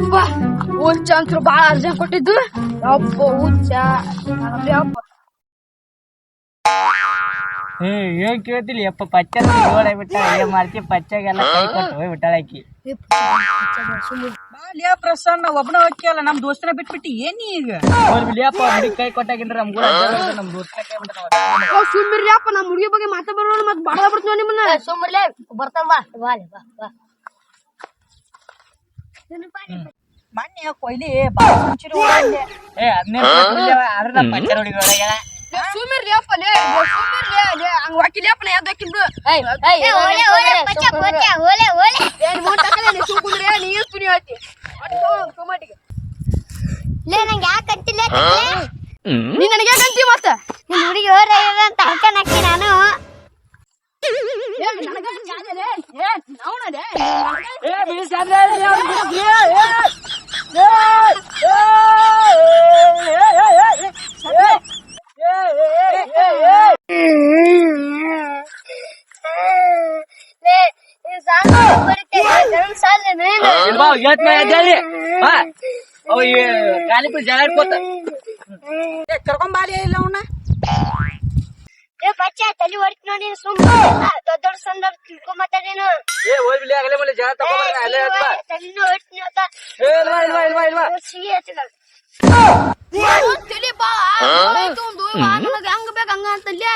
ಯಪ್ಪ ಹುಚ್ಚ ಅಂತೂ ಬಾಳ ಅರ್ಜೆಂಟ್ ಕೊಟ್ಟಿದ್ದು. ಯಪ್ಪ ಹುಚ್ಚ ಯಪ್ಪ ಏನ್ ಕೇಳ್ತಿಲ್ಲ ಯಪ್ಪ ಪಚ್ಚ ನೋಡಬಿಟ್ಟ ಏನ್ ಮಾಡ್ತಿ ಪಚ್ಚಗೆಲ್ಲ ಕೈ ಕೊಟ್ಟು ಹೋಗ್ಬಿಟ್ಟಾಳ ಆಕಿ. ಪ್ರಸನ್ನ ಒಬ್ಬನ ಹೋಗ್ತಿಯಲ್ಲ ನಮ್ ದೋಸ್ತನ ಬಿಟ್ಬಿಟ್ಟಿ ಏನ್ ಈಗ ಹೋಗ್ಬಿಡಿಯಪ್ಪ ಹುಡುಗಿ ಕೈ ಕೊಟ್ಟಾಗಿಂದ್ರ ನಮ್ ನಮ್ ದೋಸ್ತನ ಕೈ ಬಿಟ್ಟ ಸುಮ್ಮಿರ್ರಿ ಅಪ್ಪ ನಮ್ಮ ಹುಡುಗಿ ಬಗ್ಗೆ ಮಾತಾಡೋಣ ಮತ್ ಬಾಳ ಬಿಡ್ತೀವಿ ನಿಮ್ಮನ್ನ. ಸುಮ್ಮನೆ ಬರ್ತಾನ ಬಾ ಬಾ ಮೊನ್ನೆ ಕೊಯ್ಲಿ ಬಾಳ ಮುಂಚಿನ ಓಡಾಡ್ದೆ. ಅದನ್ನೇ ಆದ್ರೆ ನಮ್ಮ ಪಚ್ಚ ಹುಡುಗಿ ಒಳಗೆ ಸುಮ್ಮಿರ್ರಿ ಅಪ್ಪ ಲೇ ಸುಮ್ಮಿರ್ರಿ ಹಂಗ ವಾಕಿಲಿ ಅಪ್ಪನ ಯಾವ್ದು ಹಾಕಿದ್ದು ನೀರು ತುನಿ ಹೇಳ್ತಿ ಟೊಮಾಟಿಗೆ ಲೇ ನಂಗೆ ಯಾಕೆ ಅಂತಿಲ್ಲ ನೀ ನನಗೆ ಯಾಕೆ ಅಂತೀವಿ ಮತ್ತ ನಿಮ್ ಹುಡುಗಿ ಹೋರ ಅಂತ ಹಾಕಿ ನಾನು ಕಾಲಿಪುರ ಜಗಳ ಇಟ್ಕೋತ ಕರ್ಕೊಂಬಾಲಿ ಇಲ್ಲ ಅವನ್ನ ಬಚ್ಚ ತಲೆ ಹೊಡಿತ ನೋಡಿ ಸುಮ್ಮನೆ ದೊಡ್ಡ ದೊಡ್ಡ ಸಂದರ್ ತಿಳ್ಕೊಂಡ್ ಮಾತಾಡೇನು ಜಗಳ ತಲೆನೂ ಹೊಡಿತೀನಿ ಅಂತ ಸಿಹಿ ಹಚ್ಚದ ತಲಿ ಬಾ ಹಂಗ ಬೇಕ ಹಂಗ ಅಂತಲ್ಲೇ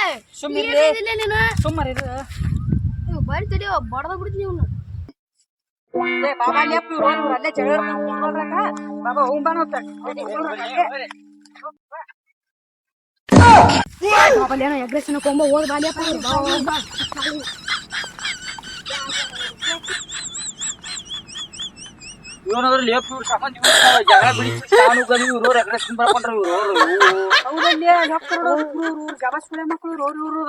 ನೀನು ಸುಮ್ಮನೆ ಬರೀ ತಲಿ ಬಡದ ಬಿಡ್ತೀನಿ ಇವ್ನು. ಬಾಬಾ ಅಲ್ಲೇ ಜಗಳ ಬಾಬಾ ಹೋಗ್ ಬಾಬಲ್ಲೇನೋ ಎಗ್ರೆಸ್ನ ಕೊಂಬ ಹೋದ್ ಬಾಲ್ಯಪ್ಪ ಇವನವ್ರು ಲೇಪ್ ಇವ್ರು ಸಾಮಾನ್ಯ ಜಗಳ ಬಿಡಿಸಿ ನಾನು ಗವಿ ಇವ್ರು ಎಗ್ರೆಸ್ ಬರ್ಕೊಂಡ್ರ ಇವ್ರು ಹೌದಲ್ಲೇ ಗಬಸ್ ಮಕ್ಕಳು ಇವ್ರು